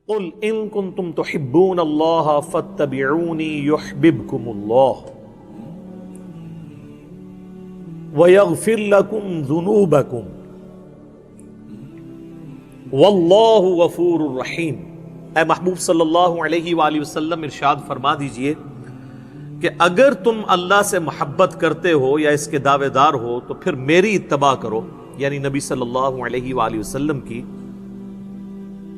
قل ان کنتم تحبون اللہ فاتبعونی یحببکم اللہ ویغفر لکم ذنوبکم واللہ غفور رحیم۔ اے محبوب صلی اللہ علیہ وآلہ وسلم ارشاد فرما دیجئے کہ اگر تم اللہ سے محبت کرتے ہو یا اس کے دعوے دار ہو تو پھر میری اتباع کرو، یعنی نبی صلی اللہ علیہ وآلہ وسلم کی،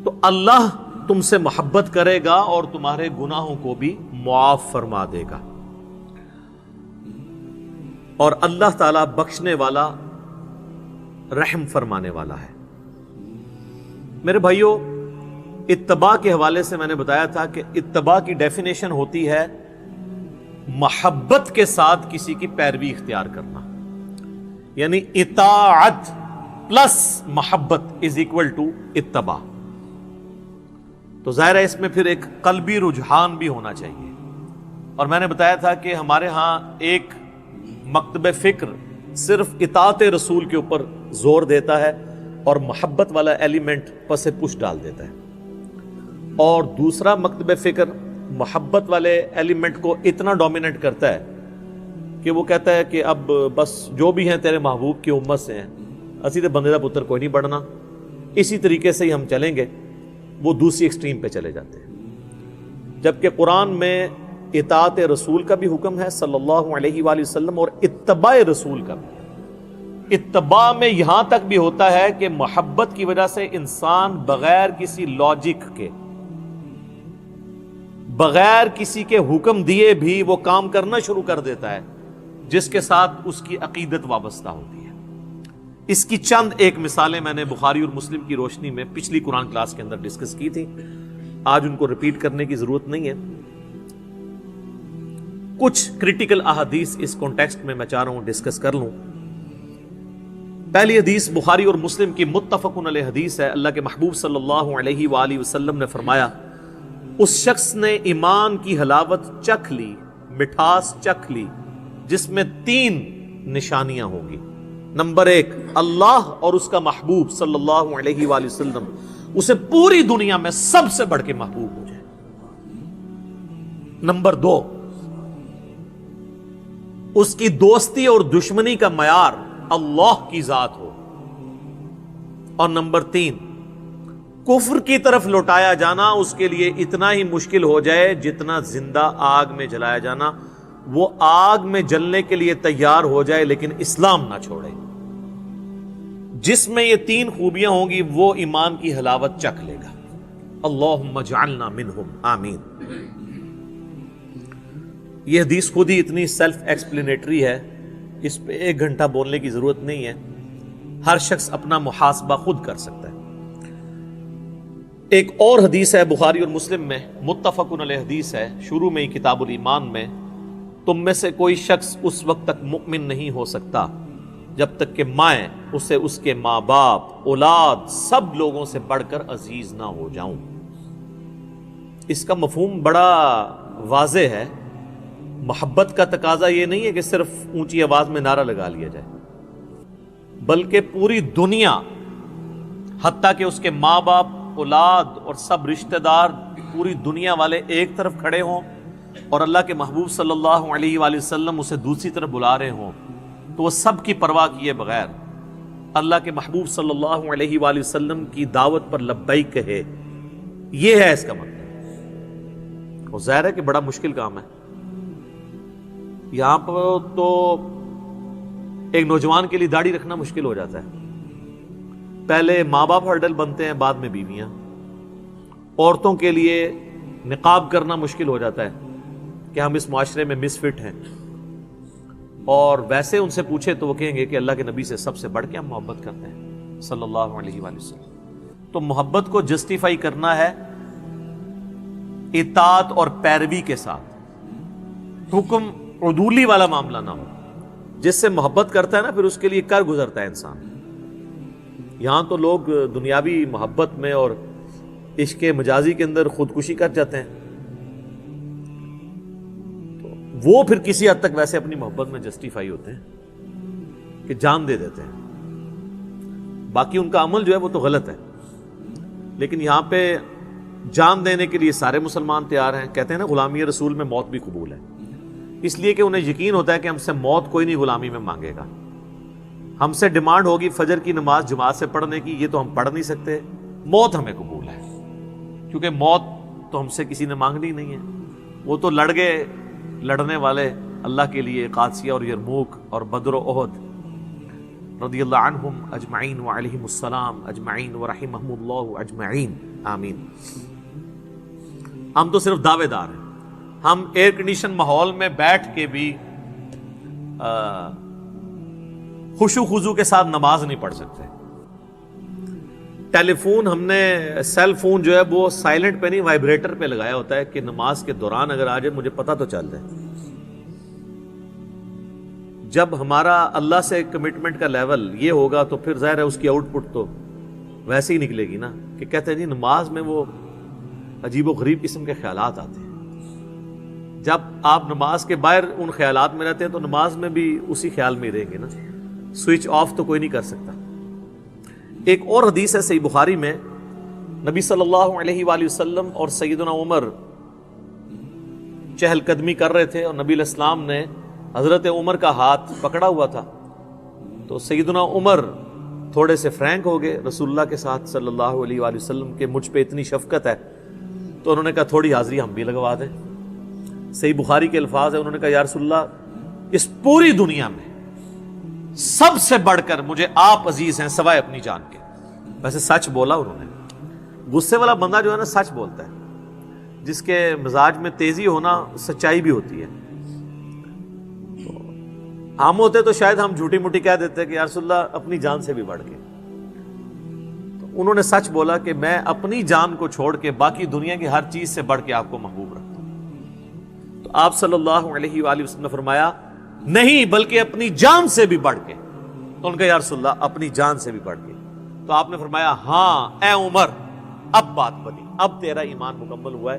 تو اللہ تم سے محبت کرے گا اور تمہارے گناہوں کو بھی معاف فرما دے گا، اور اللہ تعالیٰ بخشنے والا رحم فرمانے والا ہے۔ میرے بھائیوں، اتباع کے حوالے سے میں نے بتایا تھا کہ اتباع کی ڈیفینیشن ہوتی ہے محبت کے ساتھ کسی کی پیروی اختیار کرنا، یعنی اطاعت پلس محبت از اکول ٹو اتباع۔ تو ظاہر ہے اس میں پھر ایک قلبی رجحان بھی ہونا چاہیے، اور میں نے بتایا تھا کہ ہمارے ہاں ایک مکتب فکر صرف اطاعت رسول کے اوپر زور دیتا ہے اور محبت والا ایلیمنٹ پس پش ڈال دیتا ہے، اور دوسرا مکتب فکر محبت والے ایلیمنٹ کو اتنا ڈومیننٹ کرتا ہے کہ وہ کہتا ہے کہ اب بس جو بھی ہیں تیرے محبوب کی امت سے ہیں، اسی تے بندے دا پتر کوئی نہیں بڑھنا، اسی طریقے سے ہی ہم چلیں گے۔ وہ دوسری ایکسٹریم پہ چلے جاتے ہیں، جبکہ قرآن میں اطاعت رسول کا بھی حکم ہے صلی اللہ علیہ وآلہ وسلم، اور اتباع رسول کا بھی۔ اتباع میں یہاں تک بھی ہوتا ہے کہ محبت کی وجہ سے انسان بغیر کسی لاجک کے، بغیر کسی کے حکم دیے بھی وہ کام کرنا شروع کر دیتا ہے جس کے ساتھ اس کی عقیدت وابستہ ہوتی ہے۔ اس کی چند ایک مثالیں میں نے بخاری اور مسلم کی روشنی میں پچھلی قرآن کلاس کے اندر ڈسکس کی تھی، آج ان کو ریپیٹ کرنے کی ضرورت نہیں ہے۔ کچھ کریٹیکل احادیث اس کانٹیکسٹ میں چاہ رہا ہوں ڈسکس کر لوں۔ پہلی حدیث بخاری اور مسلم کی متفق علیہ حدیث ہے۔ اللہ کے محبوب صلی اللہ علیہ وآلہ وسلم نے فرمایا، اس شخص نے ایمان کی حلاوت چکھ لی، مٹھاس چکھ لی، جس میں 3 نشانیاں ہوں گی۔ نمبر 1، اللہ اور اس کا محبوب صلی اللہ علیہ وآلہ وسلم اسے پوری دنیا میں سب سے بڑھ کے محبوب ہو جائے۔ نمبر 2، اس کی دوستی اور دشمنی کا معیار اللہ کی ذات ہو۔ اور نمبر 3، کفر کی طرف لوٹایا جانا اس کے لیے اتنا ہی مشکل ہو جائے جتنا زندہ آگ میں جلایا جانا، وہ آگ میں جلنے کے لیے تیار ہو جائے لیکن اسلام نہ چھوڑے۔ جس میں یہ 3 خوبیاں ہوں گی وہ ایمان کی حلاوت چکھ لے گا۔ اللہم اجعلنا منہم، آمین۔ یہ حدیث خود ہی اتنی سیلف ایکسپلینیٹری ہے، اس پہ 1 گھنٹہ بولنے کی ضرورت نہیں ہے، ہر شخص اپنا محاسبہ خود کر سکتا ہے۔ ایک اور حدیث ہے بخاری اور مسلم میں، متفق علیہ حدیث ہے، شروع میں ہی کتاب الایمان میں، تم میں سے کوئی شخص اس وقت تک مؤمن نہیں ہو سکتا جب تک کہ میں اسے اس کے ماں باپ، اولاد، سب لوگوں سے بڑھ کر عزیز نہ ہو جاؤں۔ اس کا مفہوم بڑا واضح ہے۔ محبت کا تقاضا یہ نہیں ہے کہ صرف اونچی آواز میں نعرہ لگا لیا جائے، بلکہ پوری دنیا، حتیٰ کہ اس کے ماں باپ، اولاد اور سب رشتہ دار، پوری دنیا والے ایک طرف کھڑے ہوں اور اللہ کے محبوب صلی اللہ علیہ وآلہ وسلم اسے دوسری طرف بلا رہے ہوں، تو وہ سب کی پرواہ کیے بغیر اللہ کے محبوب صلی اللہ علیہ وآلہ وسلم کی دعوت پر لبیک کہے۔ یہ ہے اس کا مطلب۔ اور ظاہر ہے کہ بڑا مشکل کام ہے۔ یہاں پر تو ایک نوجوان کے لیے داڑھی رکھنا مشکل ہو جاتا ہے، پہلے ماں باپ ہرڈل بنتے ہیں، بعد میں بیویاں۔ عورتوں کے لیے نقاب کرنا مشکل ہو جاتا ہے کہ ہم اس معاشرے میں مس فٹ ہیں، اور ویسے ان سے پوچھے تو وہ کہیں گے کہ اللہ کے نبی سے سب سے بڑھ کے ہم محبت کرتے ہیں صلی اللہ علیہ وآلہ وسلم۔ تو محبت کو جسٹیفائی کرنا ہے اطاعت اور پیروی کے ساتھ، حکم عدولی والا معاملہ نہ ہو۔ جس سے محبت کرتا ہے نا پھر اس کے لیے کر گزرتا ہے انسان۔ یہاں تو لوگ دنیاوی محبت میں اور عشق مجازی کے اندر خودکشی کر جاتے ہیں، تو وہ پھر کسی حد تک ویسے اپنی محبت میں جسٹیفائی ہوتے ہیں کہ جان دے دیتے ہیں، باقی ان کا عمل جو ہے وہ تو غلط ہے۔ لیکن یہاں پہ جان دینے کے لیے سارے مسلمان تیار ہیں. کہتے ہیں نا غلامی رسول میں موت بھی قبول ہے، اس لیے کہ انہیں یقین ہوتا ہے کہ ہم سے موت کوئی نہیں غلامی میں مانگے گا. ہم سے ڈیمانڈ ہوگی فجر کی نماز جماعت سے پڑھنے کی، یہ تو ہم پڑھ نہیں سکتے. موت ہمیں قبول ہے، کیونکہ موت تو ہم سے کسی نے مانگنی نہیں ہے. وہ تو لڑ گئے لڑنے والے اللہ کے لیے قادسیہ اور یرموک اور بدر و احد رضی اللہ عنہم اجمعین وعلیہم السلام اجمعین ورحمہم اللہ اجمعین آمین. ہم تو صرف دعوے دار ہیں. ہم ایئر کنڈیشن ماحول میں بیٹھ کے بھی خشوع خضوع کے ساتھ نماز نہیں پڑھ سکتے. ٹیلی فون ہم نے سیل فون جو ہے وہ سائلنٹ پہ نہیں وائبریٹر پہ لگایا ہوتا ہے کہ نماز کے دوران اگر آ جائے مجھے پتہ تو چل جائے. جب ہمارا اللہ سے کمٹمنٹ کا لیول یہ ہوگا تو پھر ظاہر ہے اس کی آؤٹ پٹ تو ویسے ہی نکلے گی نا کہ کہتے ہیں جی نماز میں وہ عجیب و غریب قسم کے خیالات آتے ہیں. جب آپ نماز کے باہر ان خیالات میں رہتے ہیں تو نماز میں بھی اسی خیال میں ہی رہیں گے نا. سوئچ آف تو کوئی نہیں کر سکتا. ایک اور حدیث ہے صحیح بخاری میں، نبی صلی اللہ علیہ وآلہ وسلم اور سیدنا عمر چہل قدمی کر رہے تھے اور نبی علیہ السلام نے حضرت عمر کا ہاتھ پکڑا ہوا تھا. تو سیدنا عمر تھوڑے سے فرینک ہو گئے رسول اللہ کے ساتھ صلی اللہ علیہ وآلہ وسلم کے، مجھ پہ اتنی شفقت ہے تو انہوں نے کہا تھوڑی حاضری ہم بھی لگوا دیں. صحیح بخاری کے الفاظ ہیں، انہوں نے کہا یا رسول اللہ اس پوری دنیا میں سب سے بڑھ کر مجھے آپ عزیز ہیں سوائے اپنی جان کے. ویسے سچ بولا انہوں نے. غصے والا بندہ جو ہے نا سچ بولتا ہے، جس کے مزاج میں تیزی ہونا سچائی بھی ہوتی ہے. ہم ہوتے تو شاید ہم جھوٹی موٹی کہہ دیتے کہ یا رسول اللہ اپنی جان سے بھی بڑھ کے. تو انہوں نے سچ بولا کہ میں اپنی جان کو چھوڑ کے باقی دنیا کی ہر چیز سے بڑھ کے آپ کو محبوب رکھتا ہوں. تو آپ صلی اللہ علیہ وآلہ وسلم نے فرمایا نہیں بلکہ اپنی جان سے بھی بڑھ کے. تو ان کا یا رسول اللہ اپنی جان سے بھی بڑھ کے. تو آپ نے فرمایا ہاں اے عمر اب بات بنی، اب تیرا ایمان مکمل ہوا ہے.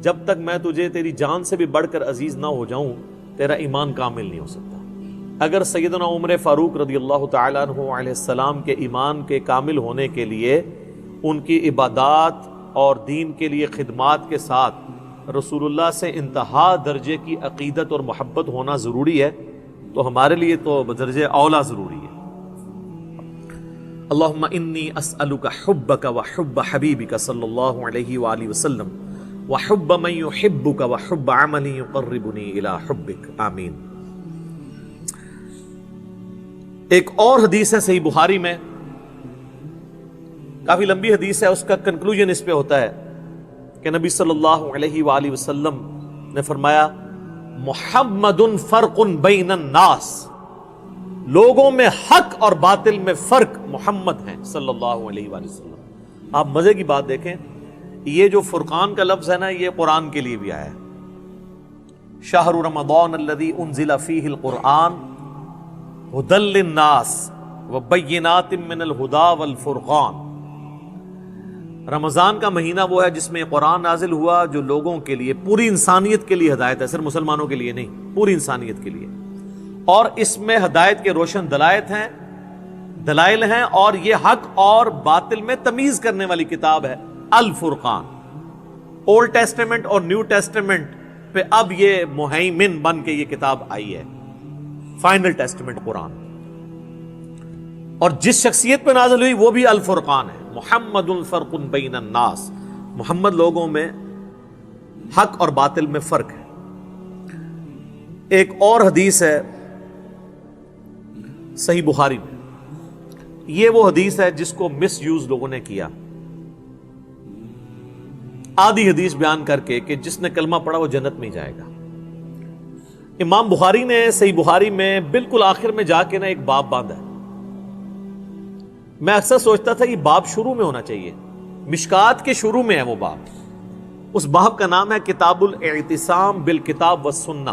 جب تک میں تجھے تیری جان سے بھی بڑھ کر عزیز نہ ہو جاؤں تیرا ایمان کامل نہیں ہو سکتا. اگر سیدنا عمر فاروق رضی اللہ تعالیٰ عنہ علیہ السلام کے ایمان کے کامل ہونے کے لیے ان کی عبادات اور دین کے لیے خدمات کے ساتھ رسول اللہ سے انتہا درجے کی عقیدت اور محبت ہونا ضروری ہے تو ہمارے لیے تو بدرجہ اولا ضروری ہے. اللہم انی اسألک حبک وحب حبیبک صلی اللہ علیہ وآلہ وسلم وحب من یحبک وحب عمل یقربنی الی حبک آمین. ایک اور حدیث ہے صحیح بخاری میں، کافی لمبی حدیث ہے، اس کا کنکلوژن اس پہ ہوتا ہے کہ نبی صلی اللہ علیہ وآلہ وسلم نے فرمایا محمد فرق بین الناس، لوگوں میں حق اور باطل میں فرق محمد ہیں صلی اللہ علیہ وآلہ وسلم. آپ مزے کی بات دیکھیں، یہ جو فرقان کا لفظ ہے نا یہ قرآن کے لیے بھی آیا ہے. شہر رمضان الذی انزل فیہ القرآن ہدی للناس وبینات من الہدی والفرقان. رمضان کا مہینہ وہ ہے جس میں قرآن نازل ہوا جو لوگوں کے لیے، پوری انسانیت کے لیے ہدایت ہے، صرف مسلمانوں کے لیے نہیں، پوری انسانیت کے لیے. اور اس میں ہدایت کے روشن دلائل ہیں اور یہ حق اور باطل میں تمیز کرنے والی کتاب ہے الفرقان. اولڈ ٹیسٹمنٹ اور نیو ٹیسٹمنٹ پہ اب یہ مہیمن بن کے یہ کتاب آئی ہے، فائنل ٹیسٹمنٹ قرآن. اور جس شخصیت پہ نازل ہوئی وہ بھی الفرقان ہے. محمد فرق بین الناس، محمد لوگوں میں حق اور باطل میں فرق ہے. ایک اور حدیث ہے صحیح بخاری میں، یہ وہ حدیث ہے جس کو مس یوز لوگوں نے کیا، آدھی حدیث بیان کر کے کہ جس نے کلمہ پڑھا وہ جنت میں جائے گا. امام بخاری نے صحیح بخاری میں بالکل آخر میں جا کے نا ایک باب باندھا ہے. میں اکثر سوچتا تھا یہ باب شروع میں ہونا چاہیے، مشکات کے شروع میں ہے وہ باب. اس باب کا نام ہے کتاب الاعتصام بالکتاب والسنہ،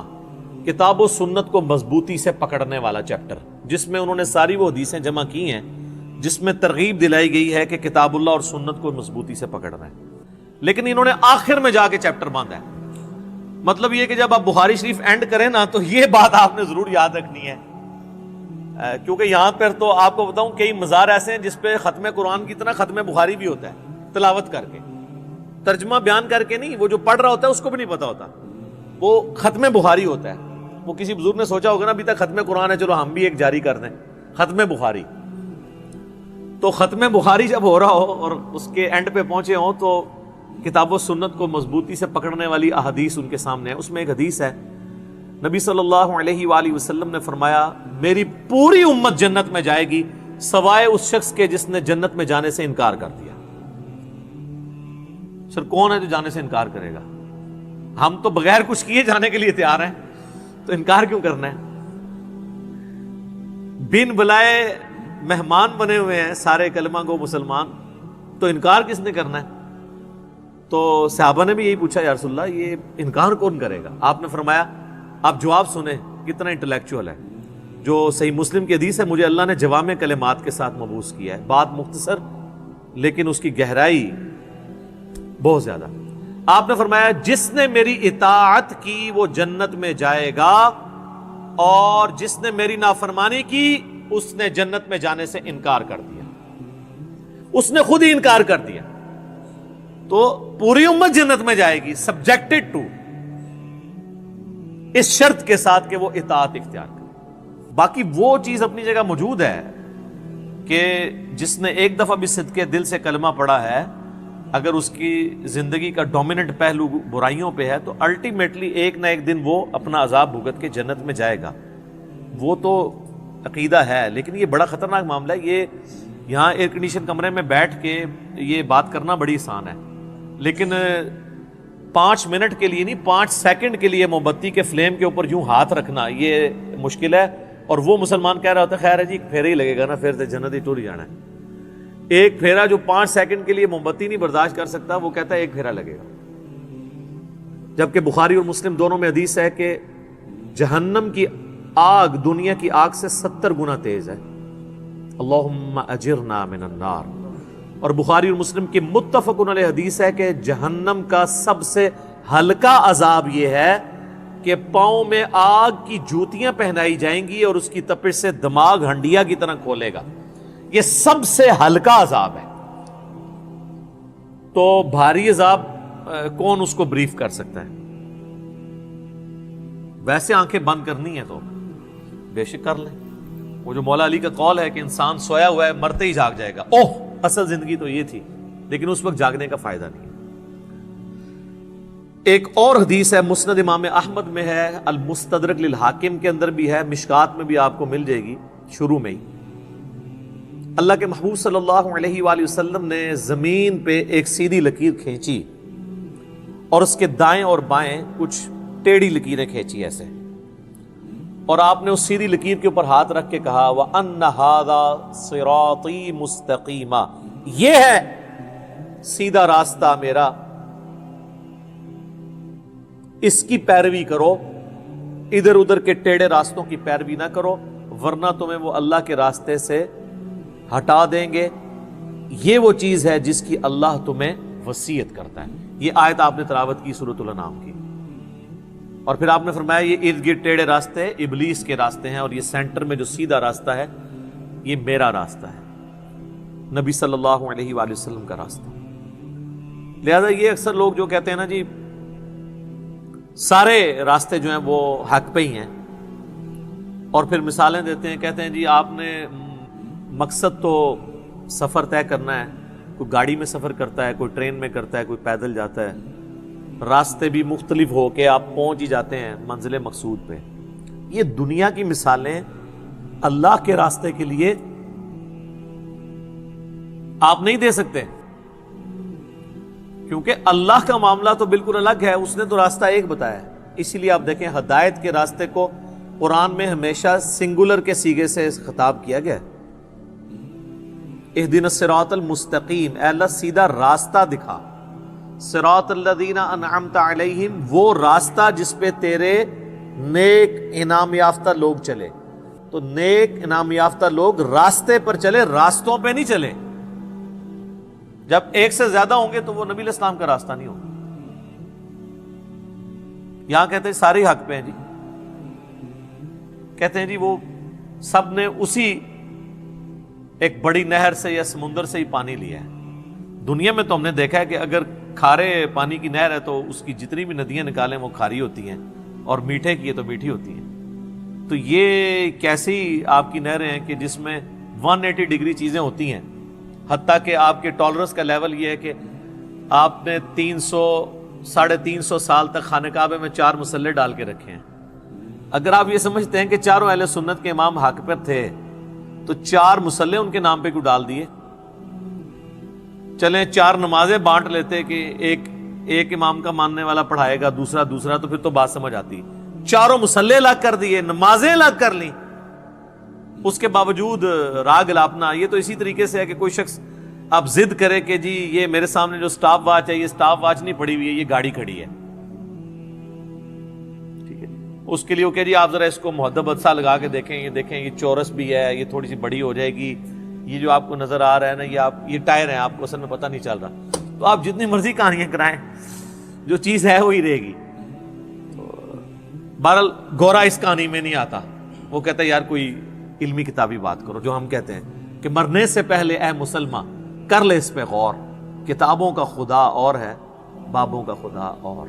کتاب و سنت کو مضبوطی سے پکڑنے والا چیپٹر، جس میں انہوں نے ساری وہ حدیثیں جمع کی ہیں جس میں ترغیب دلائی گئی ہے کہ کتاب اللہ اور سنت کو مضبوطی سے پکڑنا ہے. لیکن انہوں نے آخر میں جا کے چیپٹر باندھا ہے. مطلب یہ کہ جب آپ بخاری شریف اینڈ کریں نا تو یہ بات آپ نے ضرور یاد رکھنی ہے، کیونکہ یہاں پر تو آپ کو بتاؤں کئی مزار ایسے ہیں جس پہ ختم قرآن کی طرح ختم بخاری بھی ہوتا ہے تلاوت کر کے. ترجمہ بیان کر کے نہیں، وہ جو پڑھ رہا ہوتا ہے اس کو بھی نہیں پتا ہوتا، وہ ختم بخاری ہوتا ہے۔ وہ کسی بزرگ نے سوچا ہوگا نا ابھی تک ختم قرآن ہے، چلو ہم بھی ایک جاری کر دیں، ختم بخاری۔ تو ختم بخاری جب ہو رہا ہو اور اس کے اینڈ پہ پہنچے ہوں تو کتاب و سنت کو مضبوطی سے پکڑنے والی احادیث ان کے سامنے ہے۔ اس میں ایک حدیث ہے، نبی صلی اللہ علیہ وآلہ وسلم نے فرمایا میری پوری امت جنت میں جائے گی سوائے اس شخص کے جس نے جنت میں جانے سے انکار کر دیا۔ سر کون ہے جو جانے سے انکار کرے گا؟ ہم تو بغیر کچھ کیے جانے کے لیے تیار ہیں، تو انکار کیوں کرنا ہے؟ بن بلائے مہمان بنے ہوئے ہیں سارے کلمہ گو مسلمان، تو انکار کس نے کرنا ہے؟ تو صحابہ نے بھی یہی پوچھا، یا رسول اللہ یہ انکار کون کرے گا؟ آپ نے فرمایا آپ جواب سنیں کتنا انٹلیکچوئل ہے۔ جو صحیح مسلم کی حدیث ہے، مجھے اللہ نے جوامع کلمات کے ساتھ مبعوث کیا ہے، بات مختصر لیکن اس کی گہرائی بہت زیادہ۔ آپ نے فرمایا جس نے میری اطاعت کی وہ جنت میں جائے گا، اور جس نے میری نافرمانی کی اس نے جنت میں جانے سے انکار کر دیا۔ اس نے خود ہی انکار کر دیا، تو پوری امت جنت میں جائے گی سبجیکٹڈ ٹو، اس شرط کے ساتھ کہ وہ اطاعت اختیار کرے۔ باقی وہ چیز اپنی جگہ موجود ہے کہ جس نے ایک دفعہ بھی صدقے دل سے کلمہ پڑھا ہے، اگر اس کی زندگی کا ڈومیننٹ پہلو برائیوں پہ ہے تو الٹیمیٹلی ایک نہ ایک دن وہ اپنا عذاب بھگت کے جنت میں جائے گا۔ وہ تو عقیدہ ہے، لیکن یہ بڑا خطرناک معاملہ ہے۔ یہ یہاں ایئر کنڈیشن کمرے میں بیٹھ کے یہ بات کرنا بڑی آسان ہے، لیکن 5 منٹ کے لیے نہیں، 5 سیکنڈ کے لیے موم بتی کے فلیم کے اوپر یوں ہاتھ رکھنا یہ مشکل ہے۔ اور وہ مسلمان کہہ رہا ہوتا ہے خیر ہے جی ایک پھیرا ہی لگے گا نا، پھر تو جنت ہی ٹور ہی جانا ہے۔ ایک پھیرا جو 5 سیکنڈ کے لیے موم بتی نہیں برداشت کر سکتا، وہ کہتا ہے ایک پھیرا لگے گا۔ جبکہ بخاری اور مسلم دونوں میں حدیث ہے کہ جہنم کی آگ دنیا کی آگ سے 70 گنا تیز ہے۔ اللہم اجرنا من النار۔ اور بخاری اور مسلم کی متفق علیہ حدیث ہے کہ جہنم کا سب سے ہلکا عذاب یہ ہے کہ پاؤں میں آگ کی جوتیاں پہنائی جائیں گی اور اس کی تپش سے دماغ ہنڈیا کی طرح کھولے گا۔ یہ سب سے ہلکا عذاب ہے۔ تو بھاری عذاب کون اس کو بریف کر سکتا ہے؟ ویسے آنکھیں بند کرنی ہے تو بے شک کر لیں۔ وہ جو مولا علی کا قول ہے کہ انسان سویا ہوا ہے مرتے ہی جاگ جائے گا، اوہ اصل زندگی تو یہ تھی، لیکن اس وقت جاگنے کا فائدہ نہیں۔ ایک اور حدیث ہے، مسند امام احمد میں ہے، المستدرک للحاکم کے اندر بھی ہے، مشکات میں بھی آپ کو مل جائے گی شروع میں ہی۔ اللہ کے محبوب صلی اللہ علیہ وآلہ وسلم نے زمین پہ ایک سیدھی لکیر کھینچی اور اس کے دائیں اور بائیں کچھ ٹیڑھی لکیریں کھینچی ایسے، اور آپ نے اس سیدھی لکیر کے اوپر ہاتھ رکھ کے کہا وَأَنَّ هَذَا صِرَاطِي مُسْتَقِيمًا، یہ ہے سیدھا راستہ میرا، اس کی پیروی کرو، ادھر ادھر کے ٹیڑھے راستوں کی پیروی نہ کرو ورنہ تمہیں وہ اللہ کے راستے سے ہٹا دیں گے۔ یہ وہ چیز ہے جس کی اللہ تمہیں وصیت کرتا ہے۔ یہ آیت آپ نے تلاوت کی سورۃ الانعام کی، اور پھر آپ نے فرمایا یہ ارد گرد ٹیڑھے راستے ابلیس کے راستے ہیں اور یہ سینٹر میں جو سیدھا راستہ ہے یہ میرا راستہ ہے، نبی صلی اللہ علیہ وآلہ وسلم کا راستہ۔ لہذا یہ اکثر لوگ جو کہتے ہیں نا جی سارے راستے جو ہیں وہ حق پہ ہی ہیں، اور پھر مثالیں دیتے ہیں، کہتے ہیں جی آپ نے مقصد تو سفر طے کرنا ہے، کوئی گاڑی میں سفر کرتا ہے، کوئی ٹرین میں کرتا ہے، کوئی پیدل جاتا ہے، راستے بھی مختلف ہو کے آپ پہنچ ہی جاتے ہیں منزل مقصود پہ۔ یہ دنیا کی مثالیں اللہ کے راستے کے لیے آپ نہیں دے سکتے، کیونکہ اللہ کا معاملہ تو بالکل الگ ہے، اس نے تو راستہ ایک بتایا ہے۔ اسی لیے آپ دیکھیں ہدایت کے راستے کو قرآن میں ہمیشہ سنگولر کے صیغے سے خطاب کیا گیا ہے، اہدنا الصراط المستقیم، اے اللہ سیدھا راستہ دکھا، صراط الذین انعمت علیہم، وہ راستہ جس پہ تیرے نیک انعام یافتہ لوگ چلے۔ تو نیک انعام یافتہ لوگ راستے پر چلے، راستوں پہ نہیں چلے۔ جب ایک سے زیادہ ہوں گے تو وہ نبی علیہ السلام کا راستہ نہیں ہوگا۔ یہاں کہتے ہیں سارے حق پہ ہیں جی، کہتے ہیں جی وہ سب نے اسی ایک بڑی نہر سے یا سمندر سے ہی پانی لیا ہے۔ دنیا میں تو ہم نے دیکھا ہے کہ اگر کھارے پانی کی نہر ہے تو اس کی جتنی بھی ندیاں نکالیں وہ کھاری ہوتی ہیں، اور میٹھے کی ہے تو میٹھی ہوتی ہیں. تو یہ کیسی آپ کی نہریں ہیں کہ جس میں 180 ڈگری چیزیں ہوتی ہیں، حتیٰ کہ آپ کے ٹالرنس کا لیول یہ ہے کہ آپ نے 300-350 سال تک خانہ کعبے میں 4 مسلے ڈال کے رکھے ہیں. اگر آپ یہ سمجھتے ہیں کہ چاروں اہل سنت کے امام حق پر تھے تو 4 مسلے ان کے نام پہ کیوں ڈال دیے؟ چلیں 4 نمازیں بانٹ لیتے کہ ایک امام کا ماننے والا پڑھائے گا، دوسرا، تو پھر تو بات سمجھ آتی. 4 مسلے الگ کر دیے، نمازیں الگ کر لیں، اس کے باوجود راگ الاپنا. یہ تو اسی طریقے سے ہے کہ کوئی شخص اب ضد کرے کہ جی یہ میرے سامنے جو سٹاپ واچ ہے، یہ سٹاپ واچ نہیں پڑی ہوئی ہے، یہ گاڑی کھڑی ہے. ٹھیک ہے، اس کے لیے وہ کہ جی آپ ذرا اس کو محدبت سا لگا کے دیکھیں، یہ چورس بھی ہے، یہ تھوڑی سی بڑی ہو جائے گی، یہ جو آپ کو نظر آ رہا ہے نا یہ ٹائر ہیں، آپ کو اصل میں پتہ نہیں چل رہا. تو آپ جتنی مرضی کہانیاں کرائیں، جو چیز ہے وہی رہے گی. بہرحال گورا اس کہانی میں نہیں آتا. وہ کہتا ہے یار کوئی علمی کتابی بات کرو، جو ہم کہتے ہیں کہ مرنے سے پہلے اے مسلمان کر لے اس پہ غور، کتابوں کا خدا اور ہے، بابوں کا خدا اور.